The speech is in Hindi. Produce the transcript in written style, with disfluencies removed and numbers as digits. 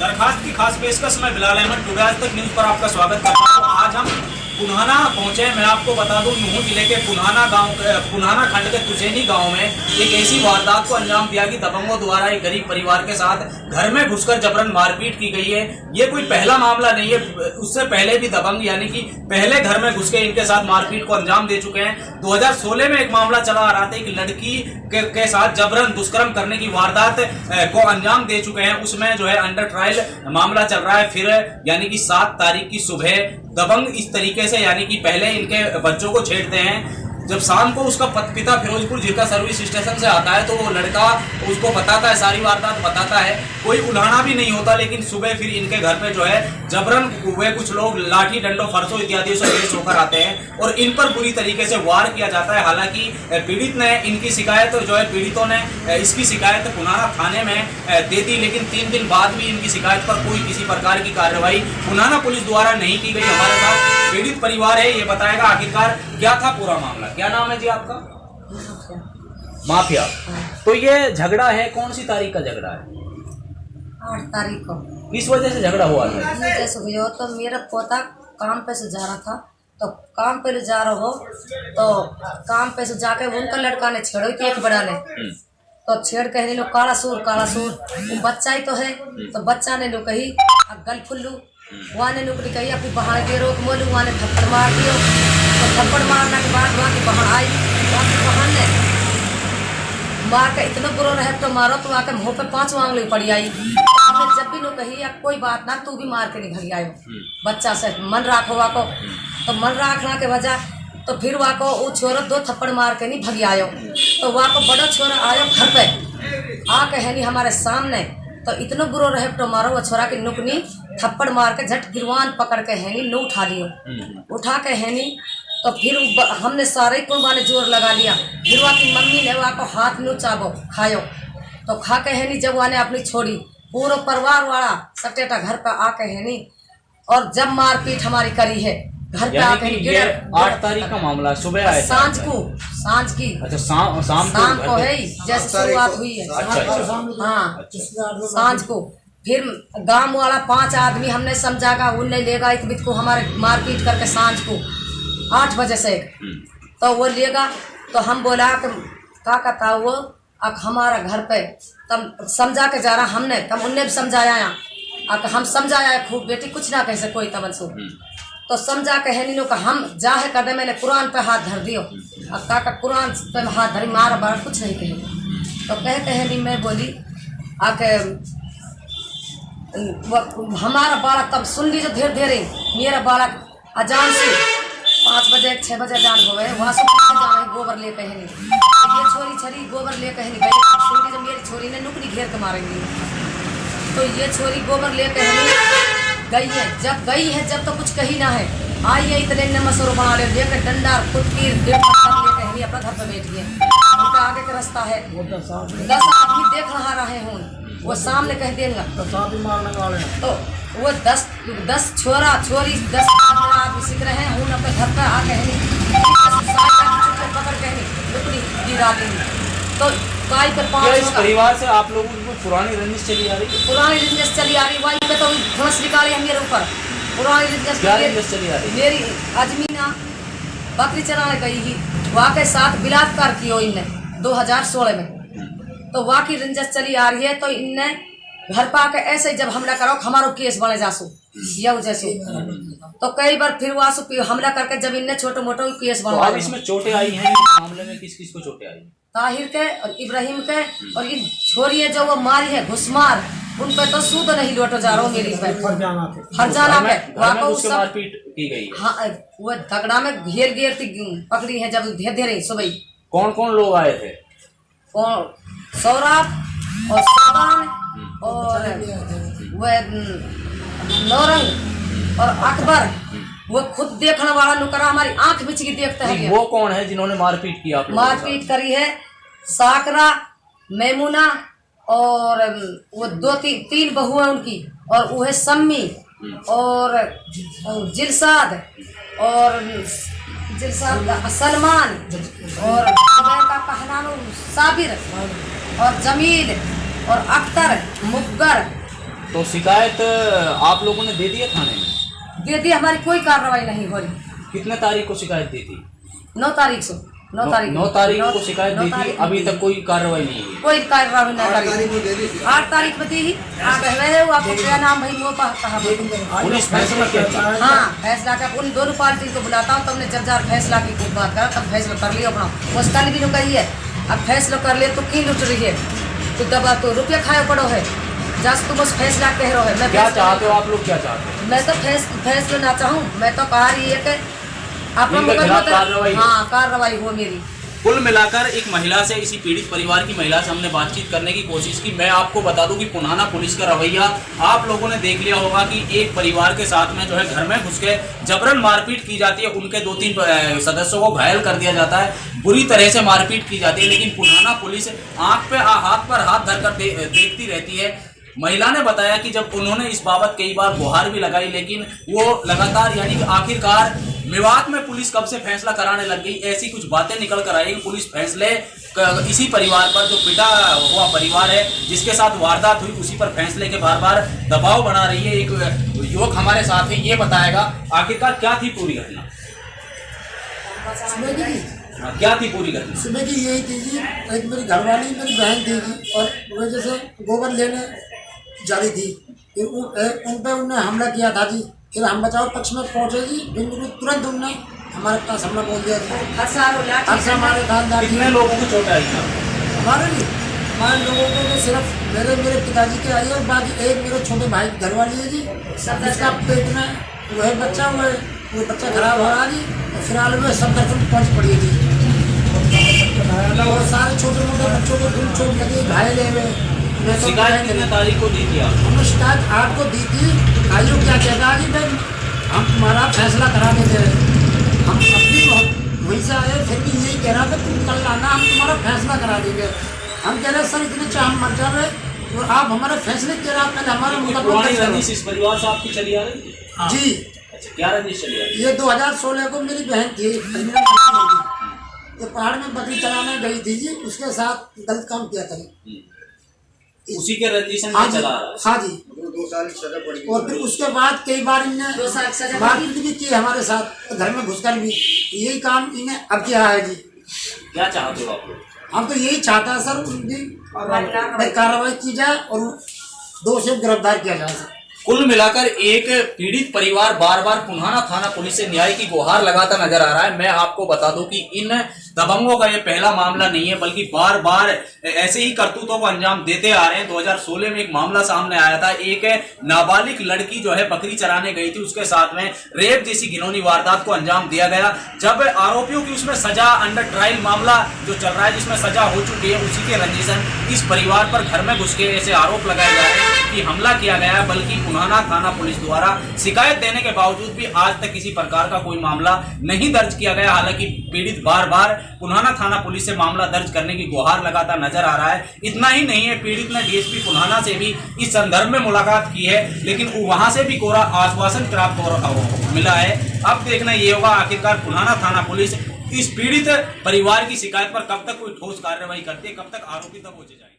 दरखास्त की खास पेशकश में बिलाल अहमद टुडे आज तक न्यूज पर आपका स्वागत करता हूँ। आज हम पुन्हाना पहुंचे। मैं आपको बता दूं, नुहू जिले के पुन्हाना खंड के तुसेनी गांव में एक ऐसी वारदात को अंजाम दिया कि दबंगों द्वारा एक गरीब परिवार के साथ घर में घुसकर जबरन मारपीट की गई है। ये कोई पहला मामला नहीं है, उससे पहले भी दबंग यानी कि पहले घर में घुस के इनके साथ मारपीट को अंजाम दे चुके हैं। 2016 में एक मामला चला आ रहा था, एक लड़की के साथ जबरन दुष्कर्म करने की वारदात को अंजाम दे चुके हैं। उसमें जो है अंडर ट्रायल मामला चल रहा है। फिर यानी कि 7 तारीख की सुबह दबंग इस तरीके से यानी कि पहले इनके बच्चों को छेड़ते हैं। जब शाम को उसका पिता फिरोजपुर जिला सर्विस स्टेशन से आता है तो वो लड़का उसको बताता है, सारी वारदात बताता है। कोई उल्हाना भी नहीं होता, लेकिन सुबह फिर इनके घर पे जो है जबरन वे कुछ लोग लाठी डंडों फरसों इत्यादि से पेश होकर आते हैं और इन पर बुरी तरीके से वार किया जाता है। हालांकि पीड़ित ने इनकी शिकायत जो है पीड़ितों ने इसकी शिकायत पुन्हाना थाने में दे दी, लेकिन 3 दिन बाद भी इनकी शिकायत पर कोई किसी प्रकार की कार्रवाई पुन्हाना पुलिस द्वारा नहीं की गई। हमारे साथ पीड़ित परिवार है, ये बताएगा आखिरकार क्या था पूरा मामला। क्या नाम है जी आपका? माफिया। तो ये झगड़ा है, कौन सी तारीख का झगड़ा है? 8 तारीख को। किस वजह से झगड़ा हुआ था? जैसे हुआ तो मेरा पोता काम पे से जा रहा था, तो काम पे जा रहा हो तो काम पे से जाके उनका लड़का ने छेड़ो कि एक बड़ा ने तो छेड़ कहे लोग काला सूर वो बच्चा ही तो है। तो बच्चा ने लोग कही गल फुल्लू वहाँ ने नुकड़ी कही अपनी बहार के रोक मोलू, वहाँ ने थप्पड़ मार दियो। तो थप्पड़ मारने के बाद वहाँ की बहन आई, वहाँ की बहन ने मार के इतना बुरा रहे तो मारो तो वहाँ के मुँह पे 5 आंगली पड़ी आई। आपने जब भी नो कही या कोई बात ना, तू भी मार के निकल आयो बच्चा से मन राखो वाको। तो मन राखना के वजह तो फिर वहाँ को वो छोरा 2 थप्पड़ मार के नहीं भगी आयो। तो वहाँ को बड़ा छोरा आयो घर पे आके है नहीं हमारे सामने, तो इतना बुरा रहे तो मारो वो छोरा की नुकनी थप्पड़ मार के झट गिरवान पकड़ के है नहीं न उठा लियो। उठा के है नहीं तो फिर हमने सारे कुर्बा ने जोर लगा लिया। फिर वहाँ की मम्मी ने वहाँ को हाथ नु चाबो खायो, तो खा के है नहीं जब वहाँ ने अपनी छोड़ी पूरा परिवार वाला सटेटा घर पे आके है नहीं और जब मारपीट हमारी करी है घर पे आके। ये 8 तारीख का मामला सुबह आया, सांझ की। अच्छा शाम को है जैसे शुरुआत हुई है। हाँ सांझ को फिर गांव वाला 5 आदमी हमने समझागा, उनने लेगा एक बित को हमारे मारपीट करके सांझ को 8 बजे से तो वो लेगा। तो हम बोला कि क्या कहता वो अब हमारा घर पे तब समझा के जा रहा हमने, तब उनने भी समझाया अब हम समझाया खूब बेटी कुछ ना कह कोई तबन सो। तो समझा के है नीनो का हम जाहे कर दे, मैंने कुरान पे हाथ धर दियो। अब काका कुरान पे हाथ धरी मारा बार कुछ नहीं कहे। तो कहते हैं नहीं मैं बोली आके हमारा बालक तब सुन लीजिए धीरे धीरे मेरा बालक अजान से 5 बजे 6 बजे अजान हो गए, वहाँ से जाए गोबर ले कहे नहीं। ये छोरी छरी गोबर ले कहे नहीं गई, सुन लीजिए मेरी छोरी ने नुकड़ी घेर के मारेंगी। तो ये छोरी गोबर ले कहे गई है, जब गई है जब तो कुछ कही ना है, आई है इतने ने मसरो बना ले लेकर डंडा खुद की लेकर अपना घर पर बैठ गए। उनका आगे का रास्ता है 10 आदमी देख रहे हूँ, वो सामने कह देंगे तो वो 10 छोरा छोरी 10 आदमी सीख रहे हैं अपने घर पर आके पकड़ के लुकड़ी गिरा देंगे। तो काई पे 5 इस परिवार से आप लोगों की पुरानी रंजिश चली आ रही है? पुरानी रंजिश चली आ रही, वहीं पे तो घास निकाले हैं मेरे ऊपर। पुरानी रंजिश चली आ रही मेरी अजमीना बकरी चराने गई ही, वहाँ के साथ बलात्कार किया इनने 2016 में। तो वहाँ की रंजिश चली आ रही है, तो इनने घर पर आके ऐसे जब हमला करो हमारो केस बने जासू या जैसे। तो कई बार फिर वहाँ हमला करके जब इनने छोटे मोटे केस बनवा। तो इसमें चोटें आई हैं इस मामले में, किस किस को चोटें आई? ताहिर के और इब्राहिम के और इन छोरिए जो वो मारी है घुसमार, उन पे तो सूद नहीं लौटो जा रहा मेरी पे हरजाना पे मारपीट की गई। हाँ वो झगड़ा में घेर पकड़ी है जब धीरे सुबह। कौन कौन लोग आए थे? कौन? सौरभ और साबान और वह नौरंग और अकबर, वो खुद देखने वाला नुकरा हमारी आंख बिच की देखता है। वो कौन है जिन्होंने मारपीट की? आप मारपीट करी है साकरा, मैमुना और वो 2-3 बहू है उनकी, और वो है सम्मी और जिलसाद और सलमान और का कहना साबिर और जमील और अख्तर मुग्गर तो शिकायत आप लोगों ने दे दी है थाने में? दे दी, हमारी कोई कार्रवाई नहीं हो रही। कितने तारीख को शिकायत दी थी? 9 तारीख से 9 तारीख को शिकायत दी थी, अभी तक कोई कार्रवाई नहीं हुई। कोई कार्रवाई नहीं करी। 8 तारीख में दी ही। आप कह रहे हो आपको क्या नाम भाई वो कहा पुलिस फैसला क्या? हाँ फैसला का उन दोनों पार्टी को बुलाता हूँ, तुमने जब फैसला की कुछ बात करा तब फैसला कर लियो अपना। बस कल भी कही है, अब फैसला कर लिया तो की लुट रही है, तो दबा तो रुपया खाए पड़ो है। जस तुम बस फैसला कह रहे हो। मैं क्या चाहते हो आप लोग, क्या चाहते हो? मैं तो फैसला ना चाहूँ, मैं तो कह रही है कि अपना कार्रवाई हो मेरी। कुल मिलाकर एक महिला से, इसी पीड़ित परिवार की महिला से हमने बातचीत करने की कोशिश की। मैं आपको बता दूं कि पुन्हाना पुलिस का रवैया आप लोगों ने देख लिया होगा कि एक परिवार के साथ में जो है घर में घुस के जबरन मारपीट की जाती है, उनके 2-3 सदस्यों को घायल कर दिया जाता है, बुरी तरह से मारपीट की जाती है। लेकिन पुन्हाना पुलिस हाथ पर हाथ धरकर देखती रहती है। महिला ने बताया कि जब उन्होंने इस बाबत कई बार गुहार भी लगाई, लेकिन वो लगातार यानी कि आखिरकार मेवात में पुलिस कब से फैसला कराने लग गई, ऐसी कुछ बातें निकल कर आई कि पुलिस फैसले इसी परिवार पर, जो पिटा हुआ परिवार है जिसके साथ वारदात हुई, उसी पर फैसले के बार बार दबाव बना रही है। एक युवक हमारे साथ है, ये बताएगा आखिरकार क्या थी पूरी घटना। क्या थी पूरी घटना? सुबह की यही थी जी, एक मेरी घरवाली मेरी बहन थी जी, और वो जैसे गोबर लेने जा रही थी, फिर उन पे उन्होंने हमला किया था जी। फिर हम बचाव पक्ष में पहुंचे जी, बिल्कुल तुरंत उन्होंने हमारे पास हमला बोल दिया जी। हमारे खानदान कितने लोगों को चोट आई था? हमारे लोगों को तो सिर्फ मेरे पिताजी के आई, और बाकी एक मेरे छोटे भाई घरवाली है जी, जिसका पेट में वह बच्चा हुआ है, वो बच्चा खराब हो रहा जी। फिलहाल में सब दर्शन पहुँच पड़ी थी, और सारे छोटे मोटे बच्चों को धूल चोट लगी, घायल हुए। शिकायत कितने तारीख को दी थी आप? हमने शिकायत 8 को दी थी। भाइयों क्या कहता है कि भाई हम तुम्हारा फैसला करा देते हैं, हम अपनी वहीं से आए, फिर भी यही कह रहा था तुम कल आना, हम तुम्हारा फैसला करा देंगे। हम कह रहे सर इतने चाह हम मर जाए, और आप हमारे फैसले के रहा पहले हमारा मुकदमा रंजिश इस परिवार से आपकी चली आ रही जी। अच्छा, क्या रंजिश चली आ रही? ये 2016 को मेरी बहन थी, ये पहाड़ में बकरी चलाने गई थी जी, उसके साथ गलत काम किया था, उसी के रंजिश हाँ चला रहा है। हाँ जी, 2 साल की सजा पड़ी। और फिर उसके बाद कई बार इन्हें 2 साल सजा मारपीट भी की हमारे साथ, घर में घुसकर भी। यही काम इन्हें अब किया है जी। क्या चाहते हो आप लोग? हम तो यही चाहता है सर उनकी कार्रवाई की जाए और दोषियों को गिरफ्तार किया जाए सर। कुल मिलाकर एक पीड़ित परिवार बार बार पुन्हाना थाना पुलिस से न्याय की गुहार लगाता नजर आ रहा है। मैं आपको बता दूं कि इन दबंगों का ये पहला मामला नहीं है, बल्कि बार बार ऐसे ही करतूतों को अंजाम देते आ रहे हैं। 2016 में एक मामला सामने आया था, एक नाबालिग लड़की जो है बकरी चराने गई थी, उसके साथ में रेप जैसी घिनौनी वारदात को अंजाम दिया गया। जब आरोपियों की उसमें सजा, अंडर ट्रायल मामला जो चल रहा है जिसमें सजा हो चुकी है, उसी के रंजिशन इस परिवार पर घर में घुस के ऐसे आरोप लगाए जा रहे हैं कि हमला किया गया है। बल्कि पुन्हाना थाना पुलिस द्वारा शिकायत देने के बावजूद भी आज तक किसी प्रकार का कोई मामला नहीं दर्ज किया गया। हालांकि पीड़ित बार बार पुन्हाना थाना पुलिस से मामला दर्ज करने की गुहार लगाता नजर आ रहा है। इतना ही नहीं है, पीड़ित ने डीएसपी पुन्हाना से भी इस संदर्भ में मुलाकात की है, लेकिन वहां से भी कोरा आश्वासन प्राप्त मिला है। अब देखना ये होगा आखिरकार पुन्हाना थाना पुलिस इस पीड़ित परिवार की शिकायत पर कब तक कोई ठोस कार्रवाई करती है, कब तक आरोपी तक पहुंचे जाएंगे।